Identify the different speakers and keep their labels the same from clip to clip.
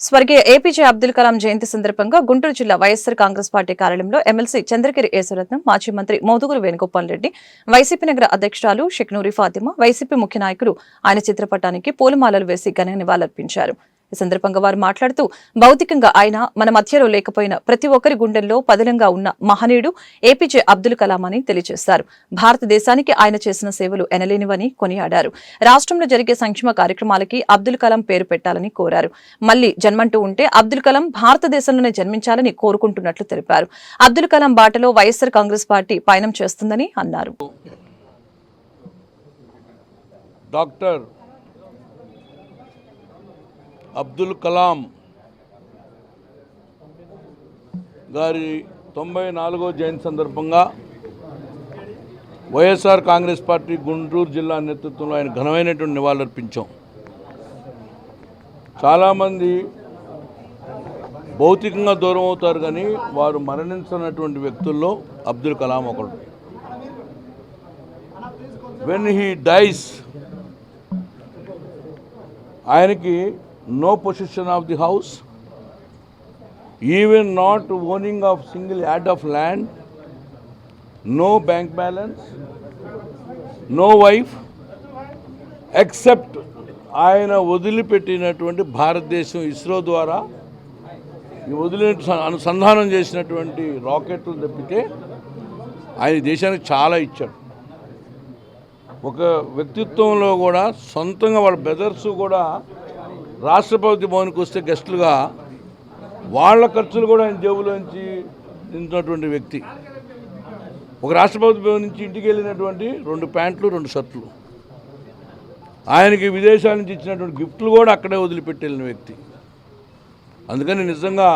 Speaker 1: స్వర్గీయ ఏపీజే అబ్దుల్ కలాం జయంతి సందర్భంగా గుంటూరు జిల్లా వైఎస్సార్ కాంగ్రెస్ పార్టీ కార్యాలయంలో ఎమ్మెల్సీ చంద్రగిరి యేసరత్నం, మాజీ మంత్రి మోదుగురు వేణుగోపాల్ రెడ్డి, వైసీపీ నగర అధ్యక్షురాలు షెక్నూరి ఫాతిమా, వైసీపీ ముఖ్య నాయకులు ఆయన చిత్రపటానికి పూలమాలలు వేసి ఘన నివాళులర్పించారు. ఈ సందర్భంగా వారు మాట్లాడుతూ, భౌతికంగా ఆయన మన మధ్యలో లేకపోయిన ప్రతి ఒక్కరి గుండెల్లో పదిలంగా ఉన్న మహనీయుడు ఏపీజే అబ్దుల్ కలాం అని తెలియజేశారు. భారతదేశానికి ఆయన చేసిన సేవలు ఎనలేనివని కొనియాడారు. రాష్ట్రంలో జరిగే సంక్షేమ కార్యక్రమాలకి అబ్దుల్ కలాం పేరు పెట్టాలని కోరారు. మళ్లీ జన్మంటూ ఉంటే అబ్దుల్ కలాం భారతదేశంలోనే జన్మించాలని కోరుకుంటున్నట్లు తెలిపారు. అబ్దుల్ కలాం బాటలో వైఎస్సార్ కాంగ్రెస్ పార్టీ పయనం చేస్తుందని అన్నారు.
Speaker 2: డాక్టర్ అబ్దుల్ కలాం గారి 94వ జయంతి సందర్భంగా వైఎస్ఆర్ కాంగ్రెస్ పార్టీ గుంటూరు జిల్లా నేతృత్వంలో ఆయన ఘనమైనటువంటి నివాళులర్పించాం. చాలామంది భౌతికంగా దూరం అవుతారు, కానీ వారు మరణించినటువంటి వ్యక్తుల్లో అబ్దుల్ కలాం ఒకడు. వెన్ హీ డైస్, ఆయనకి no possession of the house, even not owning of single yard of land, no bank balance, no wife, except ఆయన వదిలిపెట్టినటువంటి భారతదేశం ఇస్రో ద్వారా అనుసంధానం చేసినటువంటి రాకెట్లు తప్పితే ఆయన దేశానికి చాలా ఇచ్చాడు. ఒక వ్యక్తిత్వంలో కూడా సొంతంగా వాళ్ళ బ్రదర్స్ కూడా రాష్ట్రపతి భవన్కి వస్తే గెస్టులుగా వాళ్ళ ఖర్చులు కూడా ఆయన జేబులోంచి నించినటువంటి వ్యక్తి. ఒక రాష్ట్రపతి భవన్ నుంచి ఇంటికి వెళ్ళినటువంటి 2 ప్యాంట్లు 2 షర్ట్లు, ఆయనకి విదేశాల నుంచి ఇచ్చినటువంటి గిఫ్ట్లు కూడా అక్కడే వదిలిపెట్టి వెళ్ళిన వ్యక్తి. అందుకని నిజంగా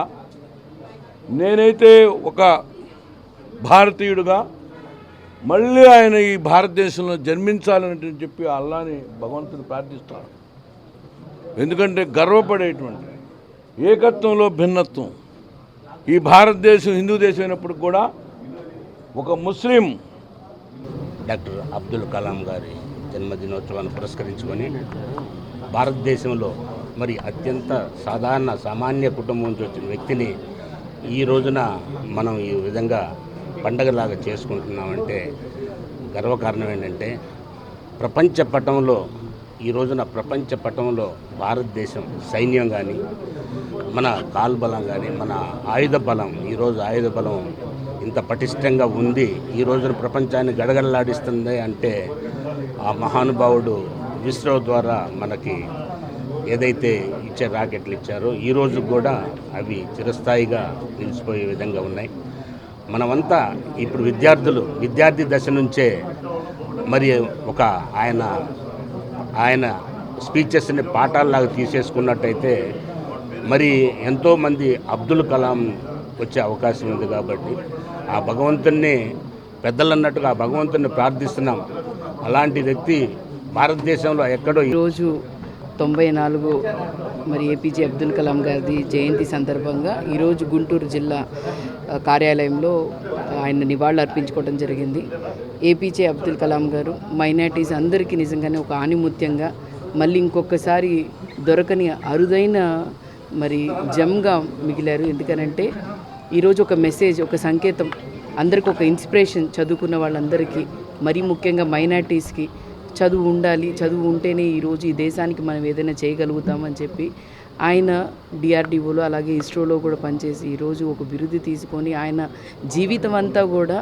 Speaker 2: నేనైతే ఒక భారతీయుడుగా మళ్ళీ ఆయన ఈ భారతదేశంలో జన్మించాలని చెప్పి అల్లాని భగవంతుని ప్రార్థిస్తాను. ఎందుకంటే గర్వపడేటువంటి ఏకత్వంలో భిన్నత్వం, ఈ భారతదేశం హిందూ దేశం అయినప్పుడు కూడా ఒక ముస్లిం
Speaker 3: డాక్టర్ అబ్దుల్ కలాం గారి జన్మదినోత్సవాన్ని పురస్కరించుకొని భారతదేశంలో మరి అత్యంత సామాన్య కుటుంబం నుంచి వచ్చిన వ్యక్తిని ఈ రోజున మనం ఈ విధంగా పండగలాగా చేసుకుంటున్నామంటే గర్వకారణం ఏంటంటే, ఈ రోజున ప్రపంచ పటంలో భారతదేశం సైన్యం కానీ, మన కాల్బలం కానీ, మన ఆయుధ బలం, ఈరోజు ఆయుధ బలం ఇంత పటిష్టంగా ఉంది, ఈ రోజున ప్రపంచాన్ని గడగడలాడిస్తుంది అంటే ఆ మహానుభావుడు ఇస్రో ద్వారా మనకి ఏదైతే ఇచ్చే రాకెట్లు ఇచ్చారో ఈ రోజు కూడా అవి చిరస్థాయిగా నిలిచిపోయే విధంగా ఉన్నాయి. మనమంతా ఇప్పుడు విద్యార్థి దశ నుంచే మరి ఒక ఆయన స్పీచెస్ని పాఠాలలాగా తీసేసుకున్నట్టయితే మరి ఎంతోమంది అబ్దుల్ కలాం వచ్చే అవకాశం ఉంది. కాబట్టి ఆ భగవంతుణ్ణి పెద్దలన్నట్టుగా ఆ భగవంతుని ప్రార్థిస్తున్నాం. అలాంటి వ్యక్తి భారతదేశంలో ఎక్కడో.
Speaker 4: ఈరోజు 94 మరి ఏపీజే అబ్దుల్ కలాం గారి జయంతి సందర్భంగా ఈరోజు గుంటూరు జిల్లా కార్యాలయంలో ఆయన నివాళులు అర్పించుకోవడం జరిగింది. ఏపీజే అబ్దుల్ కలాం గారు మైనారిటీస్ అందరికీ నిజంగానే ఒక ఆణిముత్యంగా, మళ్ళీ ఇంకొకసారి దొరకని అరుదైన మరి జమ్గా మిగిలారు. ఎందుకనంటే ఈరోజు ఒక మెసేజ్, ఒక సంకేతం, అందరికీ ఒక ఇన్స్పిరేషన్, చదువుకున్న వాళ్ళందరికీ, మరీ ముఖ్యంగా మైనారిటీస్కి చదువు ఉండాలి, చదువు ఉంటేనే ఈరోజు ఈ దేశానికి మనం ఏదైనా చేయగలుగుతామని చెప్పి ఆయన డిఆర్డిఓలో అలాగే ఇస్రోలో కూడా పనిచేసి ఈరోజు ఒక బిరుదు తీసుకొని ఆయన జీవితం అంతా కూడా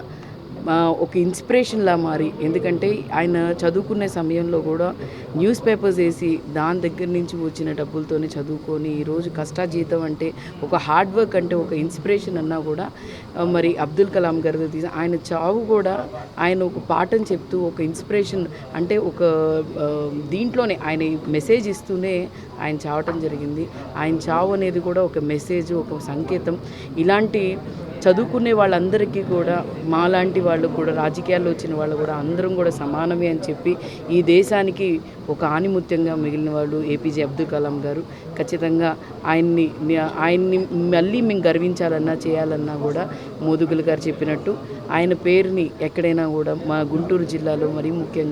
Speaker 4: ఒక ఇన్స్పిరేషన్లా మారి, ఎందుకంటే ఆయన చదువుకునే సమయంలో కూడా న్యూస్ పేపర్స్ వేసి దాని దగ్గర నుంచి వచ్చిన డబ్బులతోనే చదువుకొని ఈరోజు కష్టాజీతం అంటే ఒక హార్డ్ వర్క్ అంటే ఒక ఇన్స్పిరేషన్ అన్నా కూడా మరి అబ్దుల్ కలాం గారు ఆయన చావు కూడా ఆయన ఒక పాఠం చెప్తూ ఒక ఇన్స్పిరేషన్ అంటే ఒక దీంట్లోనే ఆయన మెసేజ్ ఇస్తూనే ఆయన చావటం జరిగింది. ఆయన చావు అనేది కూడా ఒక మెసేజ్, ఒక సంకేతం. ఇలాంటి చదువుకునే వాళ్ళందరికీ కూడా, మాలాంటి వాళ్ళు కూడా, రాజకీయాల్లో వచ్చిన వాళ్ళు కూడా అందరం కూడా సమానమే అని చెప్పి ఈ దేశానికి ఒక ఆణిముత్యంగా మిగిలిన వాళ్ళు ఏపీజే అబ్దుల్ కలాం గారు. ఖచ్చితంగా ఆయన్ని మళ్ళీ మేము గర్వించాలన్నా చేయాలన్నా కూడా మోదుగులు గారు చెప్పినట్టు ఆయన పేరుని ఎక్కడైనా కూడా మా గుంటూరు జిల్లాలో మరీ ముఖ్యంగా